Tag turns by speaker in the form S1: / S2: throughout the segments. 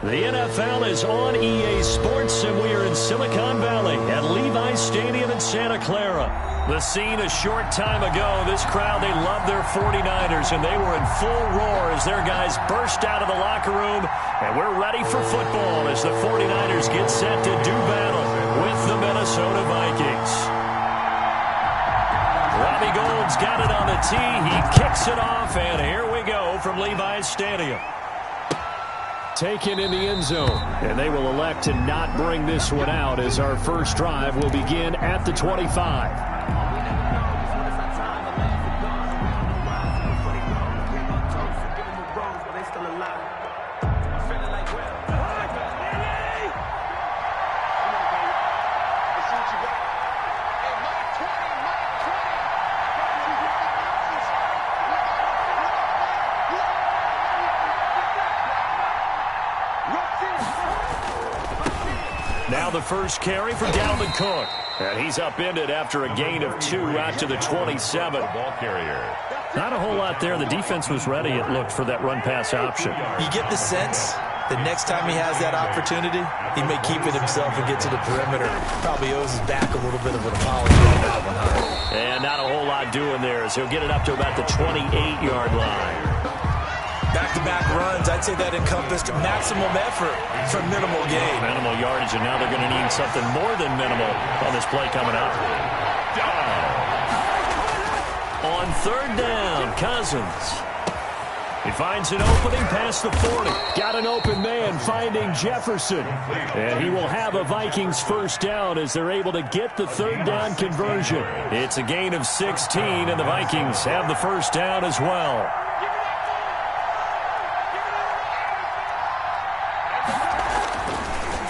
S1: The NFL is on EA Sports, and we are in Silicon Valley at Levi's Stadium in Santa Clara. The scene a short time ago, this crowd, they love their 49ers, and they were in full roar as their guys burst out of the locker room, and we're ready for football as the 49ers get set to do battle with the Minnesota Vikings. Robbie Gould's got it on the tee. He kicks it off, and here we go from Levi's Stadium. Taken in the end zone, and they will elect to not bring this one out as our first drive will begin at the 25. Now the first carry for Dalvin Cook. And he's upended after a gain of 2 out to the 27.
S2: Ball carrier.
S1: Not a whole lot there. The defense was ready, it looked, for that run-pass option.
S3: You get the sense the next time he has that opportunity, he may keep it himself and get to the perimeter. Probably owes his back a little bit of an apology on that one, huh?
S1: And not a whole lot doing there as he'll get it up to about the 28-yard line.
S3: Back-to-back runs, I'd say that encompassed maximum effort for minimal gain.
S1: Minimal yardage, and now they're going to need something more than minimal on this play coming up. On third down, Cousins. He finds an opening past the 40. Got an open man finding Jefferson. And he will have a Vikings first down as they're able to get the third down conversion. It's a gain of 16, and the Vikings have the first down as well.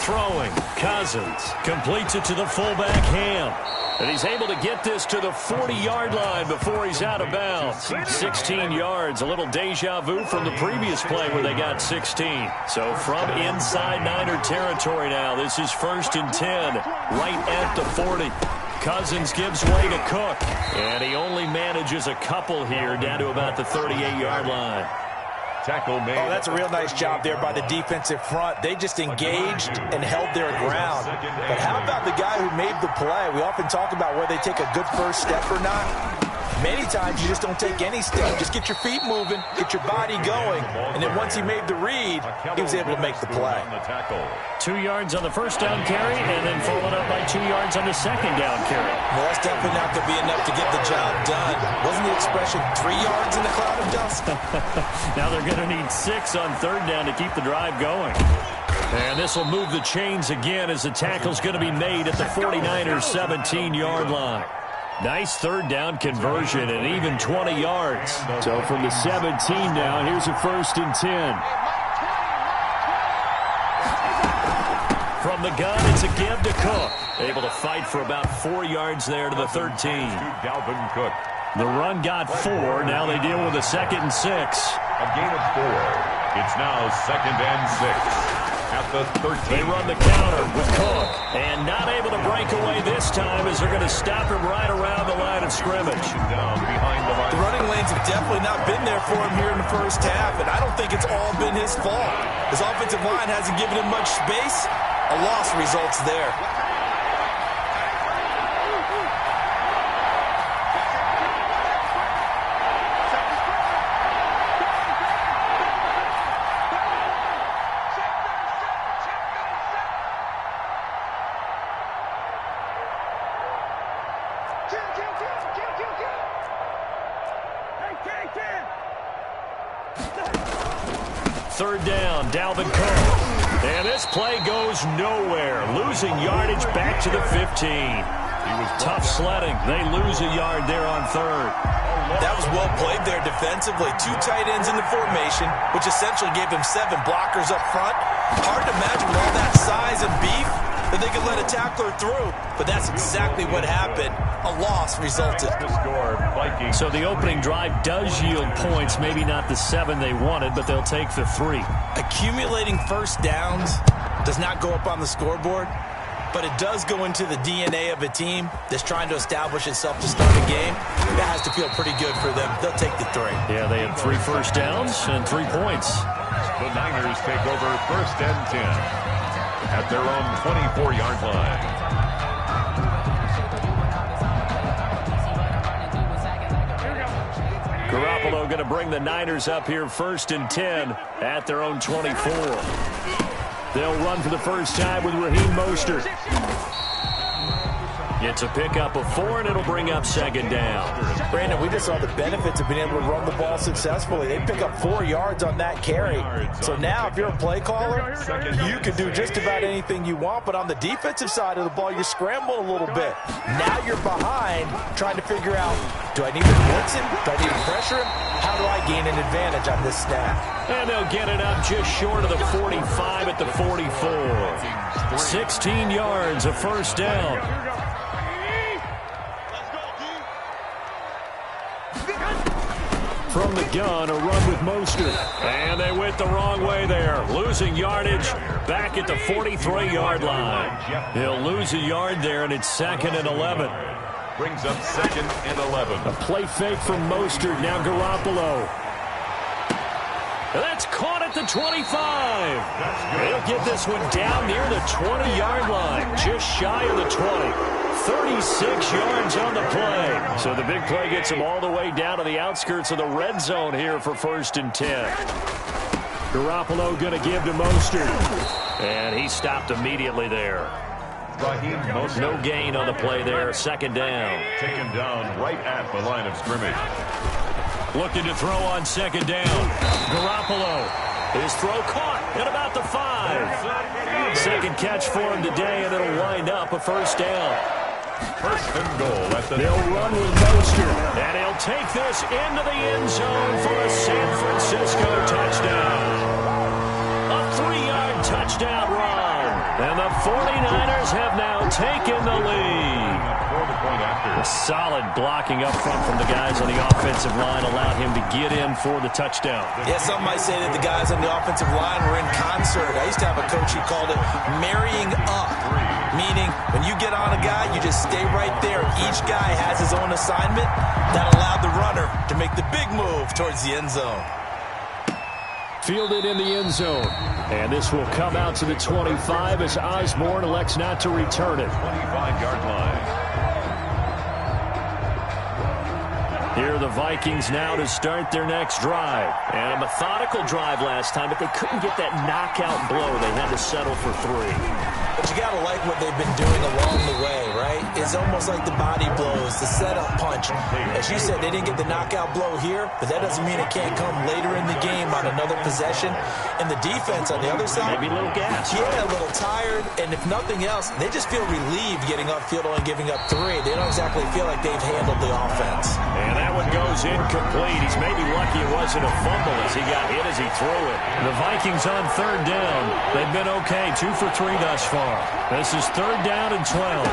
S1: Throwing, Cousins completes it to the fullback Ham. And he's able to get this to the 40-yard line before he's out of bounds. 16 yards, a little deja vu from the previous play where they got 16. So from inside Niner territory now, this is 1st and 10, right at the 40. Cousins gives way to Cook. And he only manages a couple here down to about the 38-yard line.
S2: Tackle made.
S3: Oh, that's a real nice job there by the defensive front. They just engaged and held their ground. But how about the guy who made the play? We often talk about whether they take a good first step or not. Many times you just don't take any step. Just get your feet moving, get your body going. And then once he made the read, he was able to make the play.
S1: 2 yards on the first down carry, and then followed up by 2 yards on the second down carry.
S3: Well, that's definitely not going to be enough to get the job done. Wasn't the expression 3 yards in the cloud of dust?
S1: Now they're going to need 6 on third down to keep the drive going. And this will move the chains again as the tackle's going to be made at the 49ers' 17-yard line. Nice third down conversion and even 20 yards. So from the 17 now, here's a 1st and 10. From the gun, it's a give to Cook. Able to fight for about 4 yards there to the 13.
S2: Dalvin Cook.
S1: The run got 4. Now they deal with a 2nd and 6.
S2: A gain of 4. It's now 2nd and 6. At the 13.
S1: They run the counter with Cook. And not able to break away this time as they're going to stop him right around the line of scrimmage.
S2: Down behind the line.
S3: The running lanes have definitely not been there for him here in the first half, and I don't think it's all been his fault. His offensive line hasn't given him much space. A loss results there.
S1: Third down, Dalvin Cook. And this play goes nowhere. Losing yardage back to the 15. Tough sledding. They lose a yard there on third.
S3: That was well played there defensively. 2 tight ends in the formation, which essentially gave them 7 blockers up front. Hard to imagine with all that size and beef that they could let a tackler through. But that's exactly what happened. A loss resulted.
S1: So the opening drive does yield points. Maybe not the 7 they wanted, but they'll take the 3.
S3: Accumulating first downs does not go up on the scoreboard, but it does go into the DNA of a team that's trying to establish itself to start a game. That has to feel pretty good for them. They'll take the 3.
S1: Yeah, they had 3 first downs and 3 points.
S2: The Niners take over 1st and 10 at their own 24-yard line.
S1: Garoppolo going to bring the Niners up here 1st and 10 at their own 24. They'll run for the first time with Raheem Mostert. It's a pickup of 4, and it'll bring up 2nd down.
S3: Brandon, we just saw the benefits of being able to run the ball successfully. They pick up 4 yards on that carry. So now if you're a play caller, you can do just about anything you want. But on the defensive side of the ball, you're scrambling a little bit. Now you're behind trying to figure out, do I need to blitz him? Do I need to pressure him? How do I gain an advantage on this snap?
S1: And they'll get it up just short of the 45 at the 44. 16 yards, a 1st down. From the gun, a run with Mostert. And they went the wrong way there. Losing yardage back at the 43-yard line. He'll lose a yard there, and it's 2nd and 11.
S2: Brings up 2nd and 11.
S1: A play fake from Mostert. Now Garoppolo. And that's caught at the 25. They'll get this one down near the 20-yard line. Just shy of the 20. 36 yards on the play. So the big play gets him all the way down to the outskirts of the red zone here for 1st and 10. Garoppolo going to give to Mostert. And he stopped immediately there.
S2: Raheem Mostert.
S1: No gain on the play there. 2nd down.
S2: Taken down right at the line of scrimmage.
S1: Looking to throw on 2nd down. Garoppolo. His throw caught at about the 5. 2nd catch for him today, and it'll wind up a 1st down.
S2: 1st and goal at the...
S1: They'll run with Mostert, and he'll take this into the end zone for a San Francisco touchdown. A 3-yard touchdown run, and the 49ers have now taken the lead. A solid blocking up front from the guys on the offensive line allowed him to get in for the touchdown.
S3: Yeah, some might say that the guys on the offensive line were in concert. I used to have a coach who called it marrying up, meaning when you get on a guy, you just stay right there. Each guy has his own assignment that allowed the runner to make the big move towards the end zone.
S1: Fielded in the end zone. And this will come out to the 25 as Osborne elects not to return it.
S2: 25-yard line.
S1: Here are the Vikings now to start their next drive. And a methodical drive last time, but they couldn't get that knockout blow. They had to settle for 3.
S3: But you got to like what they've been doing along the way, right? It's almost like the body blows, the setup punch. As you said, they didn't get the knockout blow here, but that doesn't mean it can't come later in the game on another possession. And the defense on the other side,
S1: maybe a little gas.
S3: Yeah, a little tired. And if nothing else, they just feel relieved getting upfield and giving up 3. They don't exactly feel like they've handled the offense.
S1: And that one goes incomplete. He's maybe lucky it wasn't a fumble as he got hit as he threw it. The Vikings on 3rd down. They've been okay, 2 for 3 thus far. This is 3rd down and 12.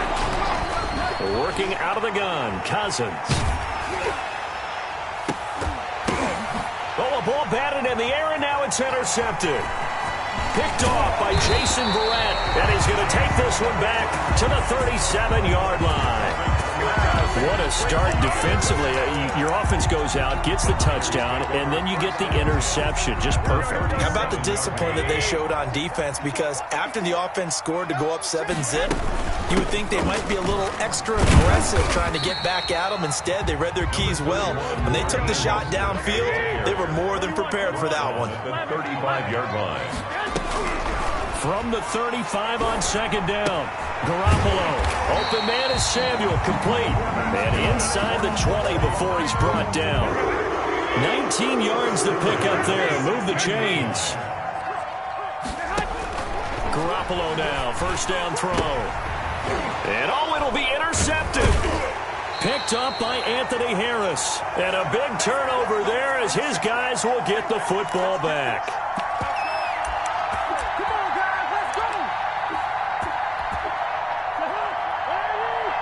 S1: Working out of the gun, Cousins. Oh, a ball batted in the air, and now it's intercepted. Picked off by Jason Verrett, and he's going to take this one back to the 37-yard line. What a start defensively. Your offense goes out, gets the touchdown, and then you get the interception. Just perfect.
S3: How about the discipline that they showed on defense? Because after the offense scored to go up 7-zip, you would think they might be a little extra aggressive trying to get back at them. Instead, they read their keys well. When they took the shot downfield, they were more than prepared for that one.
S2: The 35-yard line.
S1: From the 35 on 2nd down. Garoppolo. Open man is Samuel. Complete. And inside the 20 before he's brought down. 19 yards to pick up there. Move the chains. Garoppolo now. 1st down throw. And it'll be intercepted. Picked up by Anthony Harris. And a big turnover there as his guys will get the football back.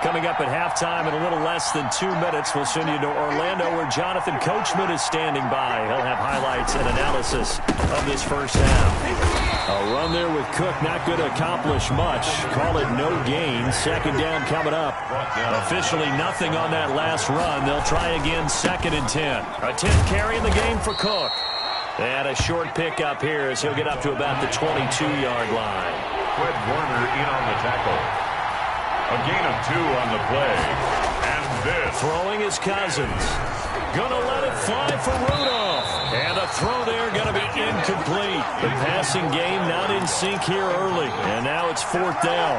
S1: Coming up at halftime in a little less than 2 minutes, we'll send you to Orlando where Jonathan Coachman is standing by. He'll have highlights and analysis of this first half. A run there with Cook, not going to accomplish much. Call it no gain. 2nd down coming up. Officially nothing on that last run. They'll try again 2nd and 10. A 10th carry in the game for Cook. And a short pickup here as he'll get up to about the 22-yard line.
S2: Fred Warner in on the tackle. A gain of 2 on the play. And this.
S1: Throwing is Cousins. Gonna let it fly for Rudolph. And the throw there gonna be incomplete. The passing game not in sync here early. And now it's 4th down.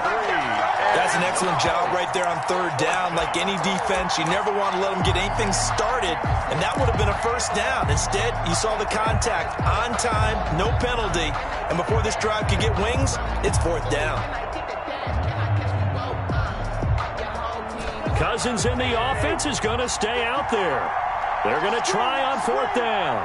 S3: That's an excellent job right there on 3rd down. Like any defense, you never want to let them get anything started, and that would have been a 1st down. Instead, you saw the contact on time, no penalty, and before this drive could get wings, it's 4th down.
S1: Cousins in the offense is going to stay out there. They're going to try on 4th down.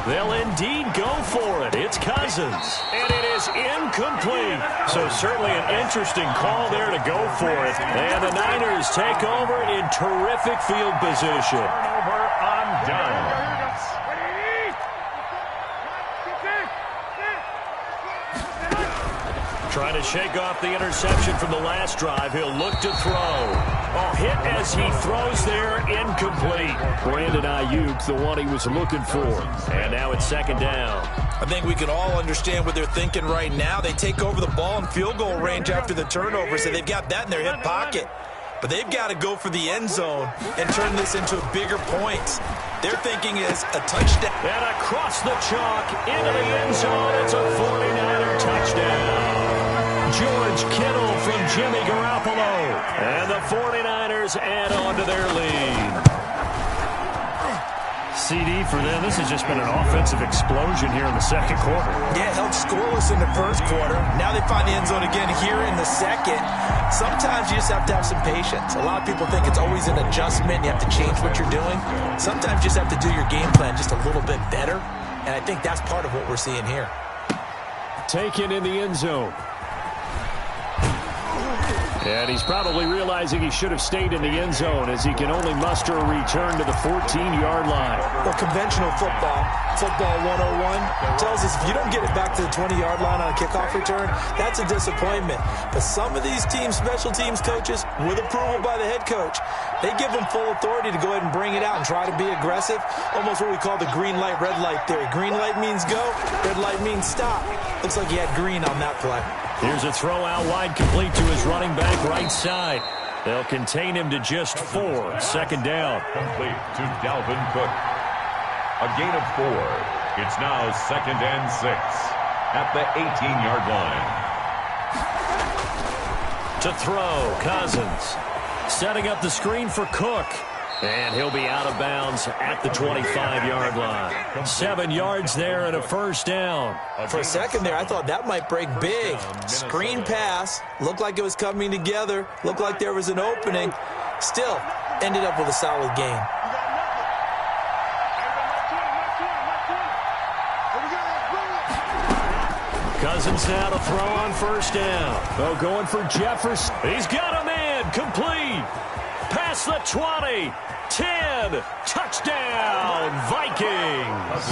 S1: They'll indeed go for it. It's Cousins. And it is incomplete. So certainly an interesting call there to go for it. And the Niners take over in terrific field position.
S2: Turnover on down.
S1: Trying to shake off the interception from the last drive. He'll look to throw. Oh, hit as he throws there, incomplete. Brandon Ayuk, the one he was looking for. And now it's 2nd down.
S3: I think we can all understand what they're thinking right now. They take over the ball in field goal range after the turnover, so they've got that in their hip pocket. But they've got to go for the end zone and turn this into bigger points. Their thinking is a touchdown.
S1: And across the chalk, into the end zone, it's a 49er touchdown. George Kittle from Jimmy Garoppolo. And the 49ers add on to their lead. CD for them. This has just been an offensive explosion here in the 2nd quarter.
S3: Yeah, held scoreless in the 1st quarter. Now they find the end zone again here in the 2nd. Sometimes you just have to have some patience. A lot of people think it's always an adjustment. You have to change what you're doing. Sometimes you just have to do your game plan just a little bit better. And I think that's part of what we're seeing here.
S1: Taken in the end zone. And he's probably realizing he should have stayed in the end zone as he can only muster a return to the 14-yard line.
S3: Well, conventional football 101, tells us if you don't get it back to the 20-yard line on a kickoff return, that's a disappointment. But some of these teams, special teams coaches, with approval by the head coach, they give them full authority to go ahead and bring it out and try to be aggressive, almost what we call the green light, red light theory. Green light means go, red light means stop. Looks like he had green on that play.
S1: Here's a throw out wide, complete to his running back right side. They'll contain him to just 4. 2nd down.
S2: Complete to Dalvin Cook. A gain of 4. It's now 2nd and 6 at the 18-yard line.
S1: To throw, Cousins. Setting up the screen for Cook. And he'll be out of bounds at the 25-yard line. 7 yards there and a 1st down.
S3: For a second there, I thought that might break big. Screen pass. Looked like it was coming together. Looked like there was an opening. Still, ended up with a solid gain.
S1: Cousins now to throw on 1st down. Oh, going for Jefferson. He's got a man. Complete. Past the 20. 10. Touchdown, Vikings.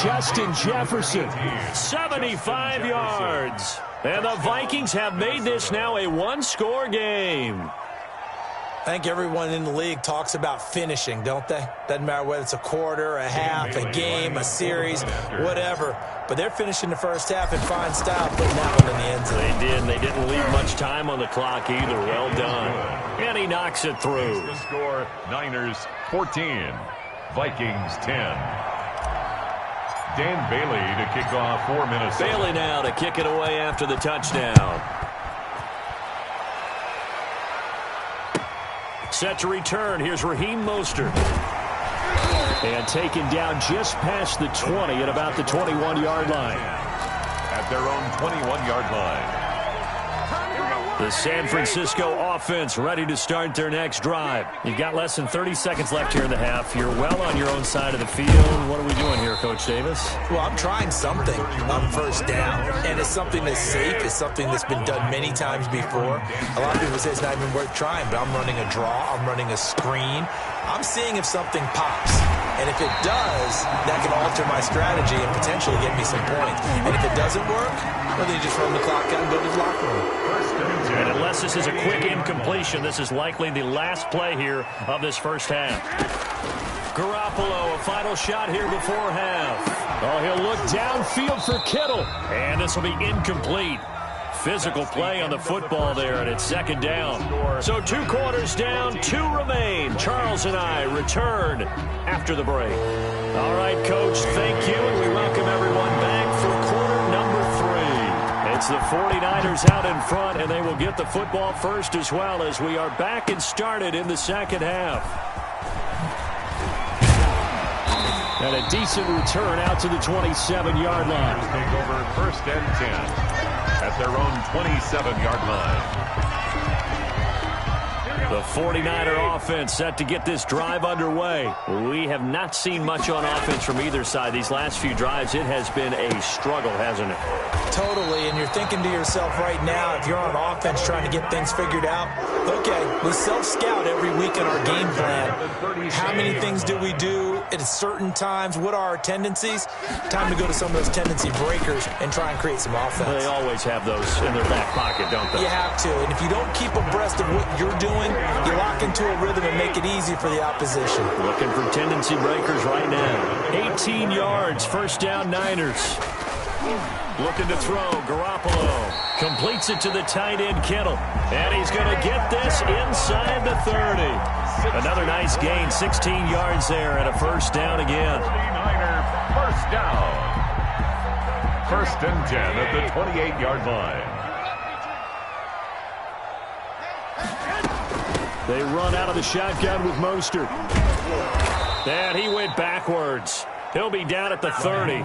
S1: Justin Jefferson, 75 yards. And the Vikings have made this now a 1-score game.
S3: I think everyone in the league talks about finishing, don't they? Doesn't matter whether it's a quarter, a half, a game, a series, whatever. But they're finishing the first half in fine style, putting that one in the end zone.
S1: They did, and they didn't leave much time on the clock either. Well done. And he knocks it through.
S2: The score, Niners 14, Vikings 10. Dan Bailey to kick off for Minnesota.
S1: Bailey now to kick it away after the touchdown. Set to return. Here's Raheem Mostert. And taken down just past the 20 at about the 21-yard line.
S2: At their own 21-yard line.
S1: The San Francisco offense ready to start their next drive. You've got less than 30 seconds left here in the half. You're well on your own side of the field. What are we doing here, Coach Davis?
S3: Well, I'm trying something on 1st down. And it's something that's safe. It's something that's been done many times before. A lot of people say it's not even worth trying, but I'm running a draw. I'm running a screen. I'm seeing if something pops. And if it does, that can alter my strategy and potentially get me some points. And if it doesn't work, well, then you just run the clock out and go to the locker room.
S1: And unless this is a quick incompletion, this is likely the last play here of this first half. Garoppolo, a final shot here before half. Oh, he'll look downfield for Kittle. And this will be incomplete. Physical play on the football there, and it's second down. So 2 quarters down, 2 remain. Charles and I return after the break. All right, Coach, thank you, and we welcome everyone back for quarter number 3. It's the 49ers out in front, and they will get the football first as well as we are back and started in the second half. And a decent return out to the 27-yard line.
S2: Take over first and 10 at their own 27-yard line.
S1: The 49er offense set to get this drive underway. We have not seen much on offense from either side. These last few drives, it has been a struggle, hasn't it?
S3: Totally, and you're thinking to yourself right now, if you're on offense trying to get things figured out, okay, we self-scout every week in our game plan. How many things do we do at certain times? What are our tendencies? Time to go to some of those tendency breakers and try and create some offense.
S1: They always have those in their back pocket, don't they?
S3: You have to, and if you don't keep abreast of what you're doing, you lock into a rhythm and make it easy for the opposition.
S1: Looking for tendency breakers right now. 18 yards, first down Niners. Looking to throw, Garoppolo completes it to the tight end Kittle. And he's going to get this inside the 30. Another nice gain, 16 yards there and a first down again.
S2: 49er first down. First and 10 at the 28-yard line.
S1: They run out of the shotgun with Mostert. And he went backwards. He'll be down at the 30.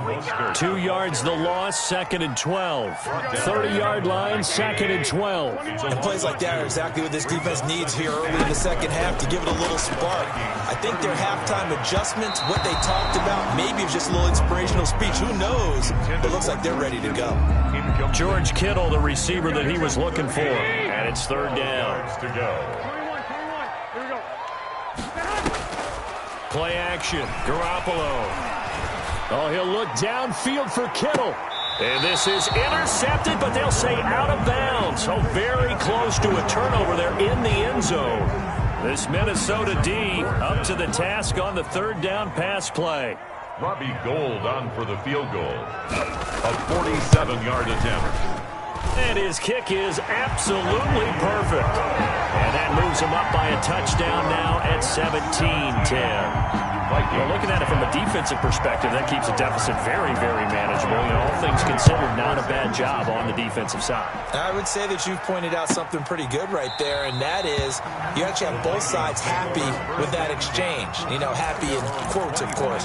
S1: 2 yards the loss, second and 12. 30-yard line, second and 12.
S3: And plays like that are exactly what this defense needs here early in the second half to give it a little spark. I think their halftime adjustments, what they talked about, maybe it's just a little inspirational speech. Who knows? It looks like they're ready to go.
S1: George Kittle, the receiver that he was looking for. And it's third down. Play action, Garoppolo. Oh, he'll look downfield for Kittle. And this is intercepted, but they'll say out of bounds. So very close to a turnover there in the end zone. This Minnesota D up to the task on the third down pass play.
S2: Robbie Gould on for the field goal. A 47-yard attempt.
S1: And his kick is absolutely perfect. And that moves him up by a touchdown now at 17-10. Well, looking at it from a defensive perspective, that keeps the deficit very, very manageable. And all things considered, not a bad job on the defensive side. I would say that you've pointed out something pretty good right there, and that is you actually have both sides happy with that exchange. You know, happy in quotes, of course.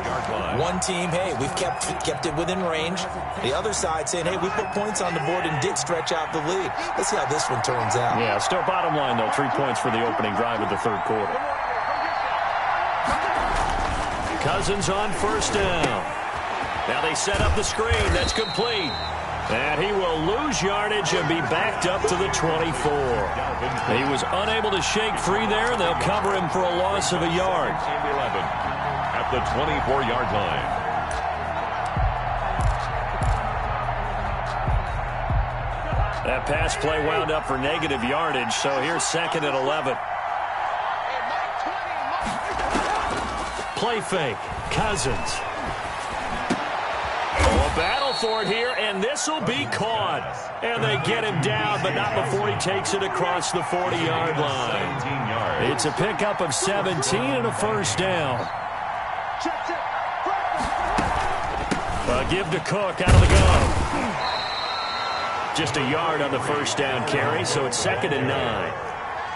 S1: One team, hey, we've kept it within range. The other side saying, hey, we put points on the board and did stretch out the lead. Let's see how this one turns out. Yeah, still bottom line, though, 3 points for the opening drive of the third quarter. Cousins on first down. Now they set up the screen. That's complete. And he will lose yardage and be backed up to the 24. He was unable to shake free there. They'll cover him for a loss of a yard.
S2: 11 at the 24-yard line.
S1: That pass play wound up for negative yardage, so here's second and 11. Play fake, Cousins. A battle for it here, and this will be caught. And they get him down, but not before he takes it across the 40-yard line. It's a pickup of 17 and a first down. Give to Cook out of the gun. Just a yard on the first down carry, so it's second and 9.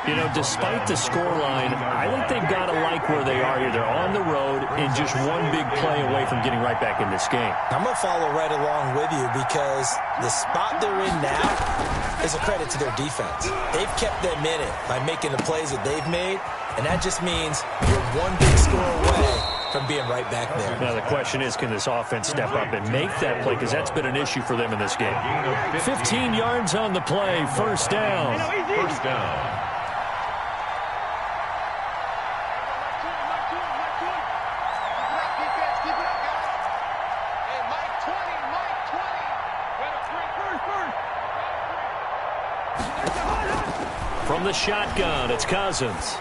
S1: You know, despite the scoreline, I think they've got to like where they are here. They're on the road and just one big play away from getting right back in this game. I'm going to follow right along with you because the spot they're in now is a credit to their defense. They've kept them in it by making the plays that they've made, and that just means you're one big score away from being right back there. Now the question is, can this offense step up and make that play? Because that's been an issue for them in this game. 15 yards on the play, first down.
S2: First down.
S1: From the shotgun, it's Cousins.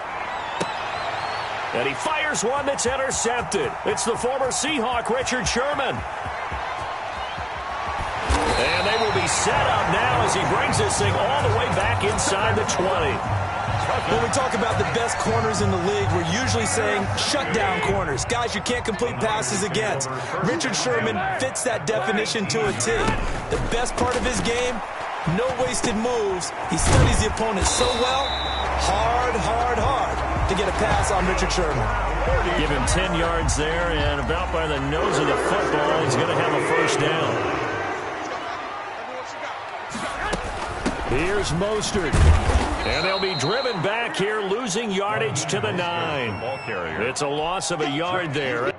S1: And he fires here's one that's intercepted. It's the former Seahawk, Richard Sherman. And they will be set up now as he brings this thing all the way back inside the 20.
S3: When we talk about the best corners in the league, we're usually saying shutdown corners, guys you can't complete passes against. Richard Sherman fits that definition to a T. The best part of his game, no wasted moves. He studies the opponent so well, hard to get a pass on Richard Sherman.
S1: Give him 10 yards there, and about by the nose of the football, he's going to have a first down. Here's Mostert. And they'll be driven back here, losing yardage to the 9. It's a loss of a yard there.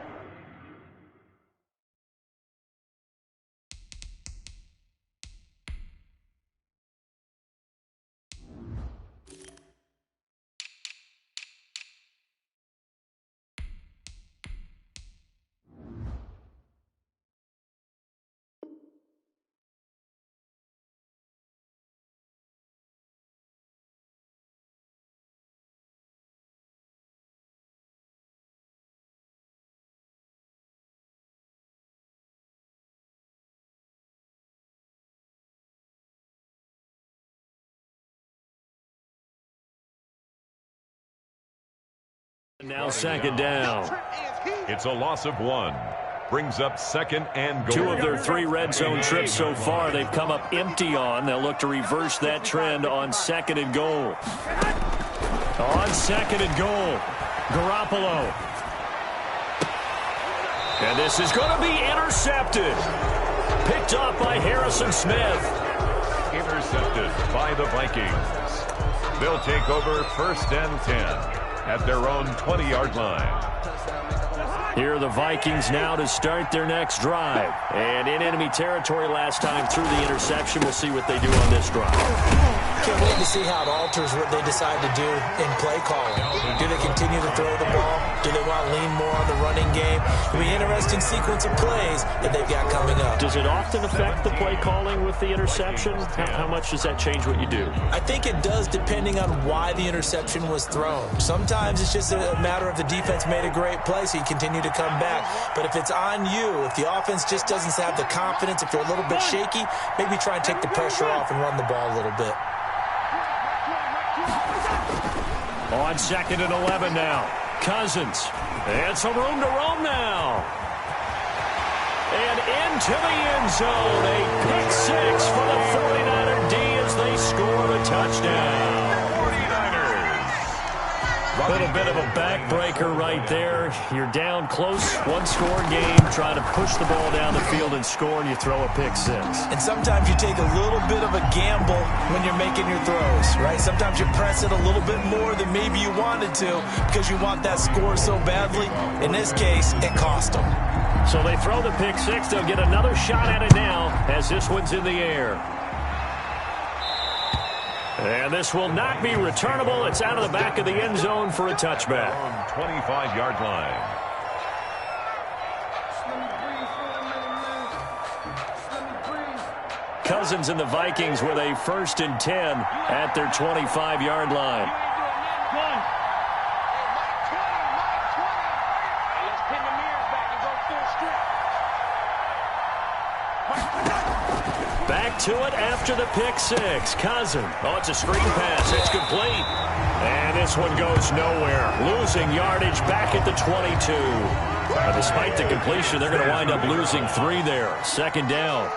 S1: Now second down.
S2: It's a loss of 1. Brings up second and goal.
S1: 2 of their 3 red zone trips so far they've come up empty on. They'll look to reverse that trend on second and goal. On second and goal, Garoppolo. And this is going to be intercepted. Picked up by Harrison Smith.
S2: Intercepted by the Vikings. They'll take over first and 10. At their own 20-yard line.
S1: Here are the Vikings now to start their next drive. And in enemy territory last time through the interception. We'll see what they do on this drive.
S3: Can't wait to see how it alters what they decide to do in play calling. Do they continue to throw the ball? Do they want to lean more on the running game? It'll be an interesting sequence of plays that they've got coming up.
S1: Does it often affect the play calling with the interception? How much does that change what you do?
S3: I think it does, depending on why the interception was thrown. Sometimes it's just a matter of the defense made a great play, so you continue to come back. But if it's on you, if the offense just doesn't have the confidence, if they're a little bit shaky, maybe try and take the pressure off and run the ball a little bit.
S1: On second and 11 now. Cousins. And some room to roam now. And into the end zone. A pick 6 for the 49er D as they score the touchdown.
S2: 49ers.
S1: A little bit of a backbreaker right there. You're down close, one-score game, trying to push the ball down the field and score, and you throw a pick 6.
S3: And sometimes you take a little bit of a gamble when you're making your throws, right? Sometimes you press it a little bit more than maybe you wanted to because you want that score so badly. In this case, it cost them.
S1: So they throw the pick 6. They'll get another shot at it now as this one's in the air. And this will not be returnable. It's out of the back of the end zone for a touchback.
S2: On 25-yard line.
S1: Cousins and the Vikings with a 1st and 10 at their 25-yard line. Back to it after the pick 6. Cousins. Oh, it's a screen pass. It's complete. And this one goes nowhere. Losing yardage back at the 22. Despite the completion, they're going to wind up losing 3 there. Second down.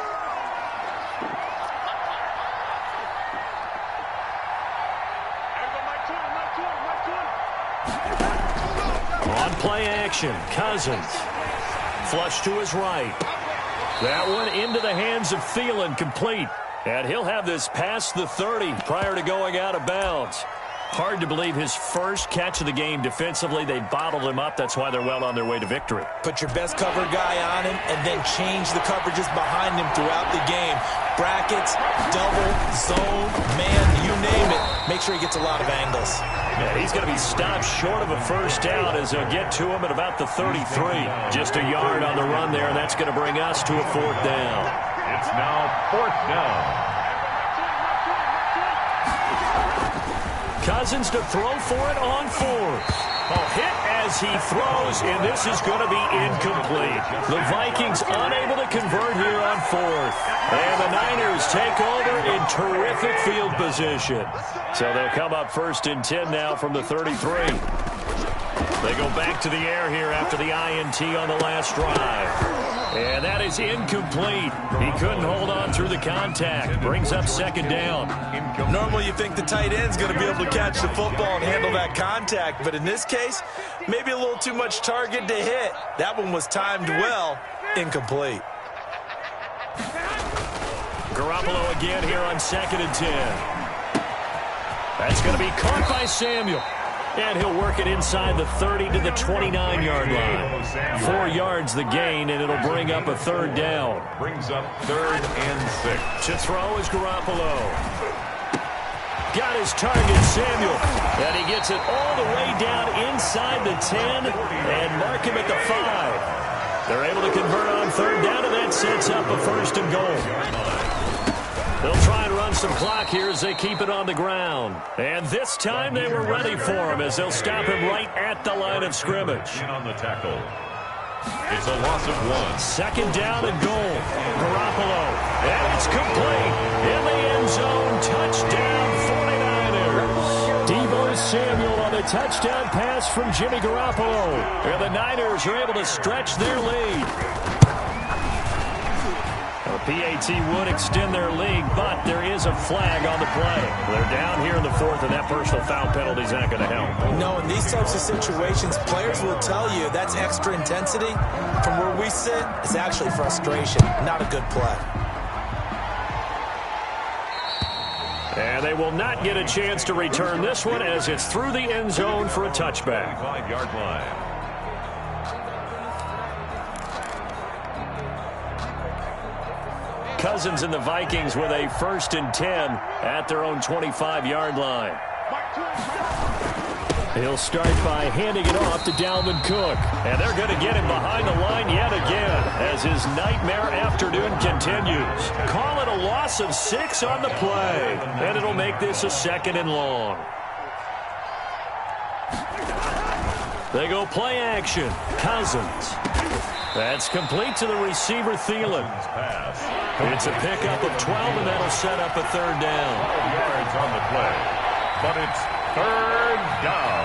S1: On play action, Cousins. Flush to his right. That one into the hands of Thielen, complete. And he'll have this past the 30 prior to going out of bounds. Hard to believe his first catch of the game defensively. They bottled him up. That's why they're well on their way to victory.
S3: Put your best cover guy on him and then change the coverages behind him throughout the game. Brackets, double, zone, man, you name it. Make sure he gets a lot of angles.
S1: Yeah, he's going to be stopped short of a first down as they'll get to him at about the 33. Just a yard on the run there, and that's going to bring us to a 4th down.
S2: It's now 4th down.
S1: Cousins to throw for it on 4th. Oh, hit as he throws, and this is going to be incomplete. The Vikings unable to convert here on fourth. And the Niners take over in terrific field position. So they'll come up 1st and 10 now from the 33. They go back to the air here after the INT on the last drive. And that is incomplete. He couldn't hold on through the contact. Brings up 2nd down.
S3: Normally you think the tight end's going to be able to catch the football and handle that contact, but in this case, maybe a little too much target to hit. That one was timed well. Incomplete.
S1: Garoppolo again here on 2nd and 10. That's going to be caught by Samuel. And he'll work it inside the 30 to the 29-yard line. 4 yards the gain, and it'll bring up a 3rd down.
S2: Brings up 3rd and 6.
S1: To throw is Garoppolo. Got his target, Samuel. And he gets it all the way down inside the 10 and mark him at the 5. They're able to convert on 3rd down, and that sets up a 1st and goal. They'll try and run some clock here as they keep it on the ground. And this time they were ready for him as they'll stop him right at the line of scrimmage.
S2: On the tackle. It's a loss of 1.
S1: 2nd down and goal. Garoppolo. And it's complete. In the end zone. Touchdown 49ers. Deebo Samuel on the touchdown pass from Jimmy Garoppolo. And the Niners are able to stretch their lead. PAT would extend their lead, but there is a flag on the play. They're down here in the 4th, and that personal foul penalty is not going to help.
S3: No, in these types of situations, players will tell you that's extra intensity. From where we sit, it's actually frustration, not a good play.
S1: And they will not get a chance to return this one as it's through the end zone for a touchback.
S2: 5-yard line.
S1: Cousins and the Vikings with a 1st and 10 at their own 25-yard line. He'll start by handing it off to Dalvin Cook. And they're going to get him behind the line yet again as his nightmare afternoon continues. Call it a loss of 6 on the play. And it'll make this a 2nd and long. They go play action. Cousins. That's complete to the receiver, Thielen. It's a pickup of 12, and that'll set up a 3rd down.
S2: 12 yards on the play, but it's 3rd down.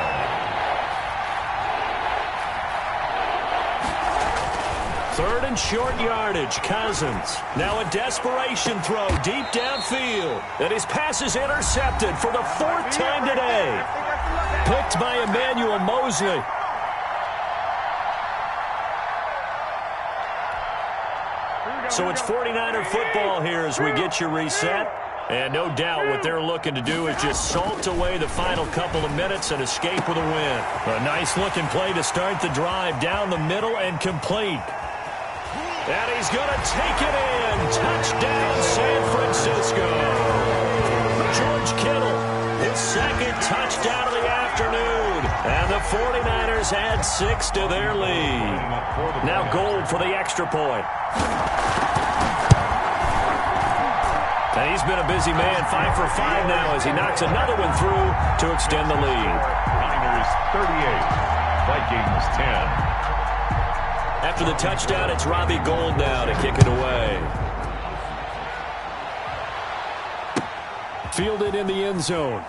S1: Third and short yardage. Cousins. Now a desperation throw deep downfield. And his pass is intercepted for the 4th time today. Picked by Emmanuel Mosley. So it's 49er football here as we get you reset. And no doubt what they're looking to do is just salt away the final couple of minutes and escape with a win. A nice-looking play to start the drive down the middle and complete. And he's going to take it in. Touchdown, San Francisco. George Kittle, his 2nd touchdown of the afternoon. And the 49ers add 6 to their lead. Now Gold for the extra point. And he's been a busy man, 5 for 5 now as he knocks another one through to extend the lead.
S2: Niners 38, Vikings 10.
S1: After the touchdown, it's Robbie Gould now to kick it away. Fielded in the end zone.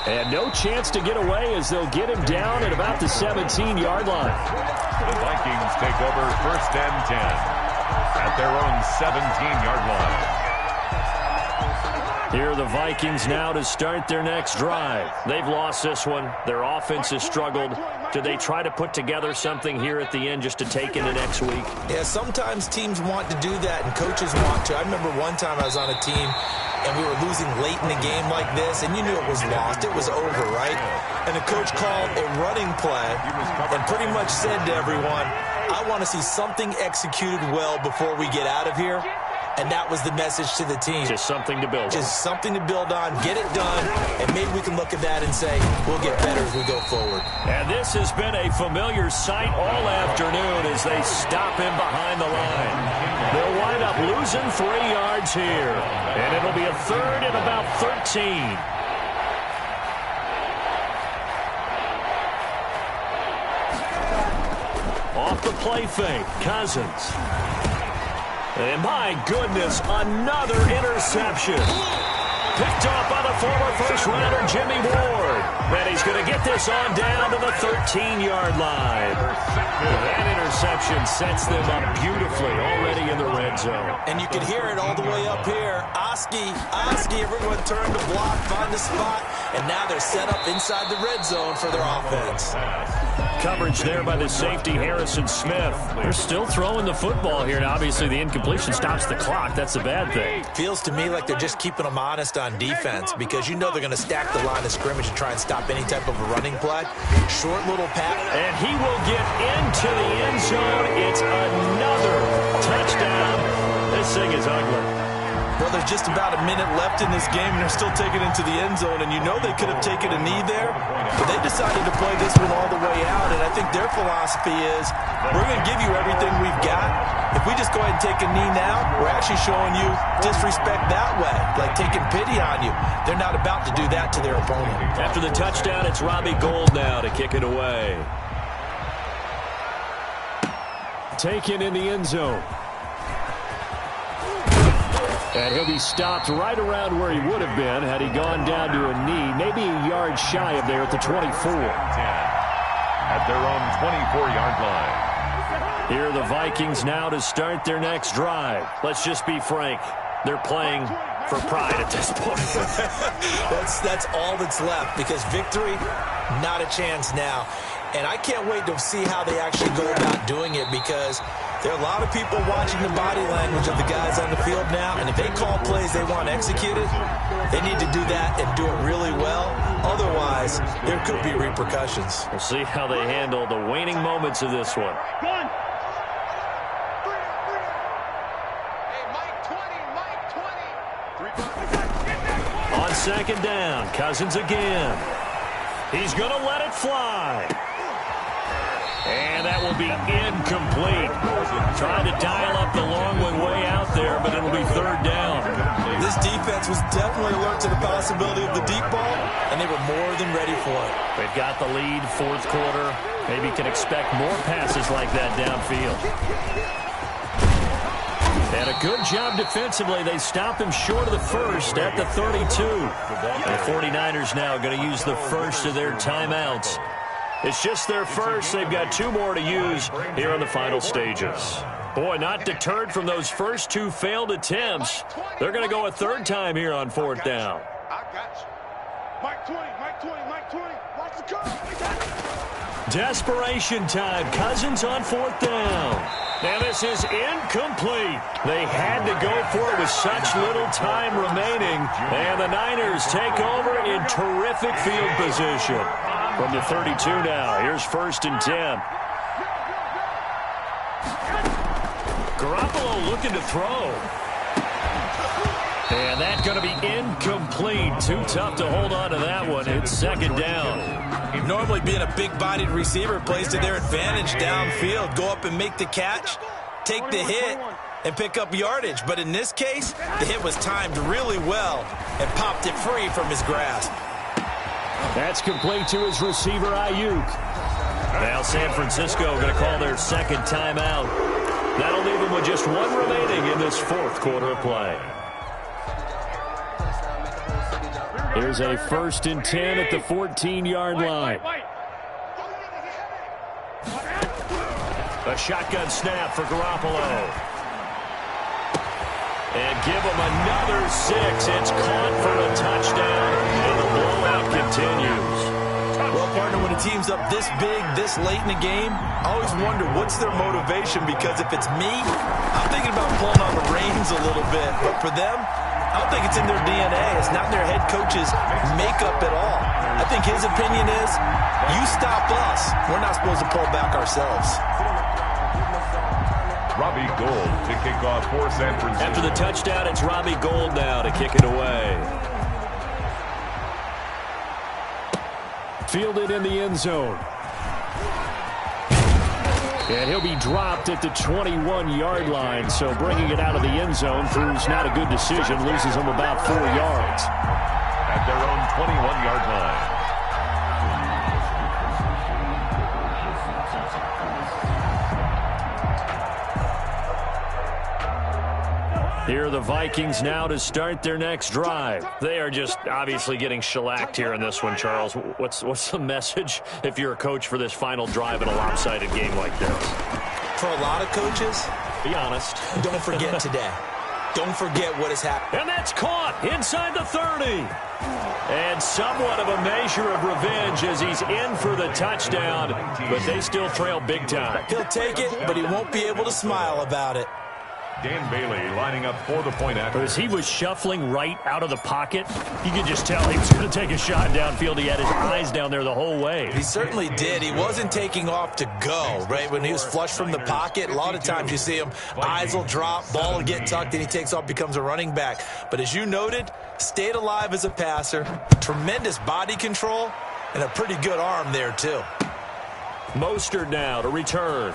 S1: And no chance to get away as they'll get him down at about the 17-yard line.
S2: The Vikings take over 1st and 10 at their own 17-yard line.
S1: Here are the Vikings now to start their next drive. They've lost this one. Their offense has struggled. Do they try to put together something here at the end just to take into next week?
S3: Yeah, sometimes teams want to do that and coaches want to. I remember one time I was on a team and we were losing late in the game like this, and you knew it was lost. It was over, right? And the coach called a running play and pretty much said to everyone, I want to see something executed well before we get out of here. And that was the message to the team.
S1: Just something to build on.
S3: Just something to build on, get it done, and maybe we can look at that and say, we'll get better as we go forward.
S1: And this has been a familiar sight all afternoon as they stop him behind the line. They'll wind up losing 3 yards here, and it'll be a 3rd and about 13. Off the play fake, Cousins. And my goodness, another interception. Picked off by the former first-rounder Jimmy Ward. And he's going to get this on down to the 13-yard line. That interception sets them up beautifully already in the red zone.
S3: And you can hear it all the way up here. Oski, everyone turned to block, find a spot, and now they're set up inside the red zone for their offense.
S1: Coverage there by the safety, Harrison Smith. They're still throwing the football here, and obviously the incompletion stops the clock. That's a bad thing.
S3: Feels to me like they're just keeping them honest on defense because you know they're going to stack the line of scrimmage and try and stop any type of a running play. Short little pass.
S1: And he will get into the end zone. It's another touchdown. This thing is ugly.
S3: Well, there's just about a minute left in this game, and they're still taking it into the end zone. And you know they could have taken a knee there, but they decided to play this one all the way out. And I think their philosophy is, we're going to give you everything we've got. If we just go ahead and take a knee now, we're actually showing you disrespect that way, like taking pity on you. They're not about to do that to their opponent.
S1: After the touchdown, it's Robbie Gould now to kick it away. Taken in the end zone. And he'll be stopped right around where he would have been had he gone down to a knee, maybe a yard shy of there at the 24.
S2: At their own 24-yard line.
S1: Here are the Vikings now to start their next drive. Let's just be frank. They're playing for pride at this point.
S3: That's all that's left because victory, not a chance now. And I can't wait to see how they actually go about doing it because there are a lot of people watching the body language of the guys on the field now, and if they call plays they want executed, they need to do that and do it really well. Otherwise, there could be repercussions.
S1: We'll see how they handle the waning moments of this one. On second down, Cousins again. He's going to let it fly. And that will be incomplete. Trying to dial up the long one way out there, but it'll be third down.
S3: This defense was definitely alert to the possibility of the deep ball, and they were more than ready for it.
S1: They've got the lead, fourth quarter. Maybe can expect more passes like that downfield. And a good job defensively. They stopped him short of the first at the 32. The 49ers now going to use the first of their timeouts. It's just their first. They've got two more to use here on the final stages. Boy, not deterred from those first two failed attempts. They're going to go a third time here on fourth down.
S4: I got you. Mike 20, Mike 20, Mike 20. Watch the curve.
S1: Desperation time. Cousins on fourth down. Now this is incomplete. They had to go for it with such little time remaining. And the Niners take over in terrific field position. From the 32 now, here's first and 10. Garoppolo looking to throw. And that's going to be incomplete. Too tough to hold on to that one. It's second down.
S3: Normally being a big-bodied receiver plays to their advantage downfield. Go up and make the catch, take the hit, and pick up yardage. But in this case, the hit was timed really well and popped it free from his grasp.
S1: That's complete to his receiver, Ayuk. Now San Francisco going to call their second timeout. That'll leave them with just one remaining in this fourth quarter of play. Here's a first and 10 at the 14-yard line. A shotgun snap for Garoppolo. And give him another 6. It's caught for a touchdown, and the blowout continues.
S3: Well, partner, when a team's up this big, this late in the game, I always wonder what's their motivation, because if it's me, I'm thinking about pulling on the reins a little bit. But for them, I don't think it's in their DNA. It's not in their head coach's makeup at all. I think his opinion is, you stop us, we're not supposed to pull back ourselves.
S2: Robbie Gould to kick off for San Francisco.
S1: After the touchdown, it's Robbie Gould now to kick it away. Fielded in the end zone. And he'll be dropped at the 21-yard line, so bringing it out of the end zone proves not a good decision, loses him about 4 yards.
S2: At their own 21-yard line.
S1: Here are the Vikings now to start their next drive. They are just obviously getting shellacked here in this one, Charles. What's the message if you're a coach for this final drive in a lopsided game like this?
S3: For a lot of coaches,
S1: be honest.
S3: Don't forget today. Don't forget what has happened.
S1: And that's caught inside the 30. And somewhat of a measure of revenge as he's in for the touchdown, but they still trail big time.
S3: He'll take it, but he won't be able to smile about it.
S2: Dan Bailey lining up for the point after.
S1: As he was shuffling right out of the pocket, you could just tell he was going to take a shot downfield. He had his eyes down there the whole way.
S3: He certainly did. He wasn't taking off to go, right? When he was flush from the pocket, a lot of times you see him, eyes will drop, ball will get tucked, and he takes off, becomes a running back. But as you noted, stayed alive as a passer, tremendous body control, and a pretty good arm there, too.
S1: Mostert now to return.